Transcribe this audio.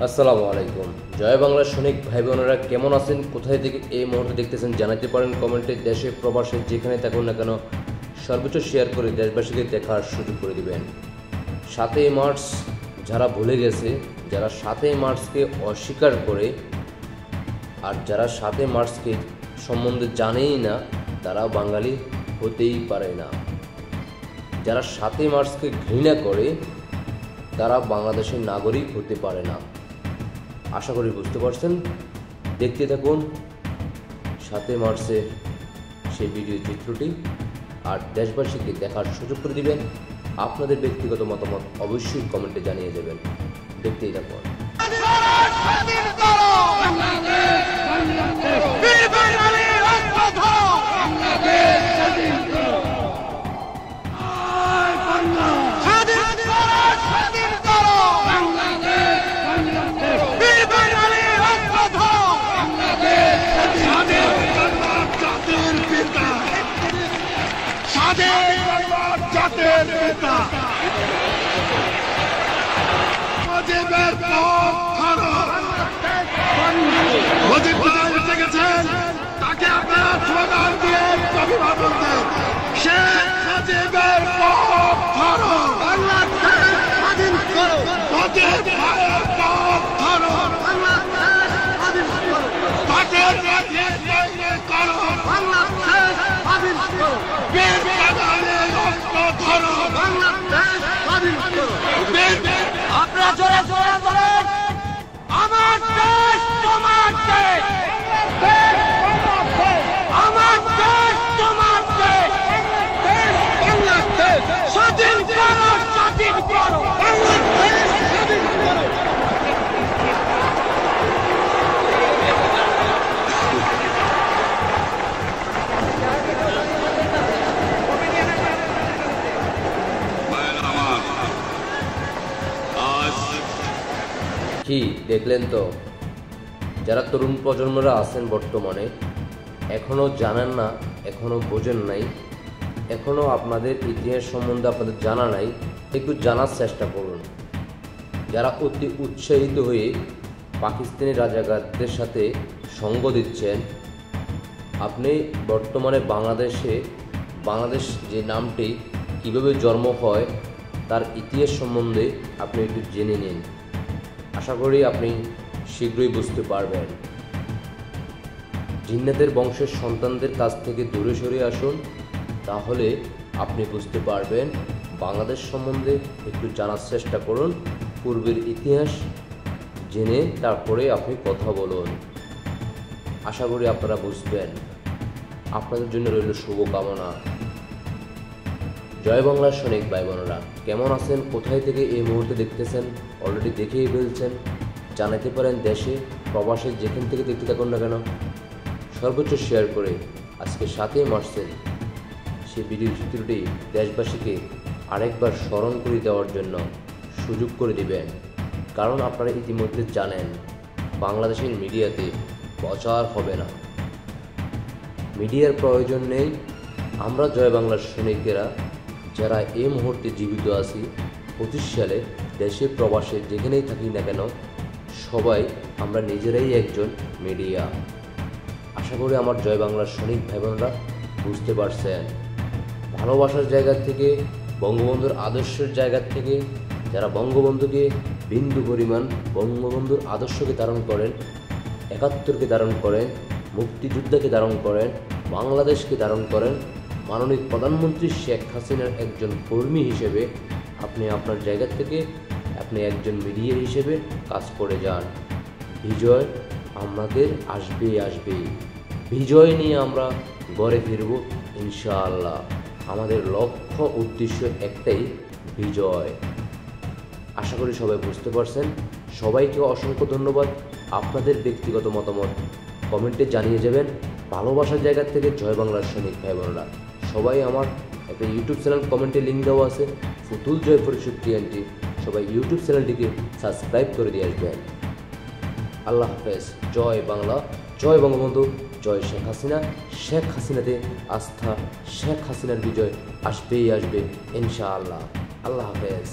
আসসালামু আলাইকুম। জয় বাংলার সৈনিক ভাই বোনেরা কেমন আছেন? কোথায় থেকে এই মুহূর্তে দেখতেছেন জানাতে পারেন কমেন্টে। দেশে প্রবাসে যেখানে থাকুন না কেন সর্বোচ্চ শেয়ার করে দেশবাসীকে দেখার সুযোগ করে দিবেন। ৭ই মার্চ যারা ভুলে গেছে, যারা ৭ই মার্চকে অস্বীকার করে, আর যারা ৭ই মার্চকে সম্বন্ধে জানেই না, তারা বাঙালি হতেই পারে না। যারা ৭ই মার্চকে ঘৃণা করে তারা বাংলাদেশের নাগরিক হতে পারে না। আশা করি বুঝতে পারছেন। দেখতে থাকুন ৭ই মার্চে সেই ভিডিও চিত্রটি, আর দেশবাসীকে দেখার সুযোগ করে দিবেন। আপনাদের ব্যক্তিগত মতামত অবশ্যই কমেন্টে জানিয়ে দেবেন। দেখতেই থাকুন। জাতির পিতা মুজিবের মুজিব ভাই এসে গেছেন, তাকে আপনারা স্লোগান দিয়ে অভিবাদন দেন। শেখ মুজিবের পথ ধরো, বাংলাদেশ স্বাধীন করো। মুজিব ভাইয়ের পথ ধরো, বাংলাদেশ স্বাধীন করো। তাদের করো, বাংলাদেশ স্বাধীন করো। বীর বাঙালির রক্ত ধরো, বাংলাদেশ স্বাধীন করো। আপনারা জোরে জোরে বলেন, আমার দেশ তোমার দেশ, আমার দেশ তোমার দেশ, বাংলাদেশ স্বাধীন করো, স্বাধীন করো, বাংলাদেশ স্বাধীন করো। কি দেখলেন তো? যারা তরুণ প্রজন্মরা আছেন বর্তমানে, এখনও জানেন না, এখনও বোঝেন নাই, এখনও আপনাদের ইতিহাস সম্বন্ধে আপনাদের জানা নাই, একটু জানার চেষ্টা করুন। যারা অতি উৎসাহিত হয়ে পাকিস্তানি রাজাকারদের সাথে সঙ্গ দিচ্ছেন, আপনি বর্তমানে বাংলাদেশ যে নামটি কীভাবে জন্ম হয় তার ইতিহাস সম্বন্ধে আপনি একটু জেনে নিন। আশা করি আপনি শীঘ্রই বুঝতে পারবেন। জিন্নাতের বংশের সন্তানদের কাছ থেকে দূরে সরে আসুন, তাহলে আপনি বুঝতে পারবেন। বাংলাদেশ সম্বন্ধে একটু জানার চেষ্টা করুন, পূর্বের ইতিহাস জেনে তারপরে আপনি কথা বলুন। আশা করি আপনারা বুঝবেন। আপনাদের জন্য রইল শুভকামনা। জয় বাংলার সৈনিক ভাই বোনেরা কেমন আছেন? কোথায় থেকে এই মুহূর্তে দেখতেছেন? অলরেডি দেখেই ফেলছেন। জানাতে পারেন দেশে প্রবাসে যেখান থেকে দেখতে থাকুন না কেন সর্বোচ্চ শেয়ার করে আজকে ৭ই মার্চের সেই ভিডিও চিত্রটি দেশবাসীকে আরেকবার স্মরণ করে দেওয়ার জন্য সুযোগ করে দিবেন। কারণ আপনারা ইতিমধ্যে জানেন বাংলাদেশের মিডিয়াতে প্রচার হবে না, মিডিয়ার প্রয়োজন নেই। আমরা জয় বাংলার সৈনিকেরা যারা এই মুহূর্তে জীবিত আছি, 25 সালে দেশে প্রবাসে যেখানেই থাকি না কেন সবাই আমরা নিজেরাই একজন মিডিয়া। আশা করি আমার জয় বাংলার সৈনিক ভাই বোনরা বুঝতে পারছেন। ভালোবাসার জায়গা থেকে, বঙ্গবন্ধুর আদর্শের জায়গা থেকে যারা বঙ্গবন্ধুকে বিন্দু পরিমাণ বঙ্গবন্ধুর আদর্শকে ধারণ করেন, ৭১কে ধারণ করেন, মুক্তিযোদ্ধাকে ধারণ করেন, বাংলাদেশকে ধারণ করেন, মাননীয় প্রধানমন্ত্রী শেখ হাসিনার একজন কর্মী হিসেবে আপনি আপনার জায়গা থেকে আপনি একজন মিডিয়া হিসেবে কাজ করে যান। বিজয় আমাদের আসবেই। বিজয় নিয়ে আমরা ঘরে ফিরব ইনশাআল্লাহ। আমাদের লক্ষ্য উদ্দেশ্য একটাই, বিজয়। আশা করি সবাই বুঝতে পারছেন। সবাইকে অসংখ্য ধন্যবাদ। আপনাদের ব্যক্তিগত মতামত কমেন্টে জানিয়ে যাবেন। ভালোবাসার জায়গা থেকে জয় বাংলার সৈনিক ভাই বোনেরা সবাই, আমার একটা ইউটিউব চ্যানেল কমেন্টে লিঙ্ক দেওয়া আছে, ফুতুল জয় পরিষদ টিএনটি। সবাই ইউটিউব চ্যানেলটিকে সাবস্ক্রাইব করে দিয়ে আসবেন। আল্লাহ হাফেজ। জয় বাংলা, জয় বঙ্গবন্ধু, জয় শেখ হাসিনা। শেখ হাসিনাতে আস্থা, শেখ হাসিনার বিজয় আসবে ইনশাআল্লাহ। আল্লাহ হাফেজ।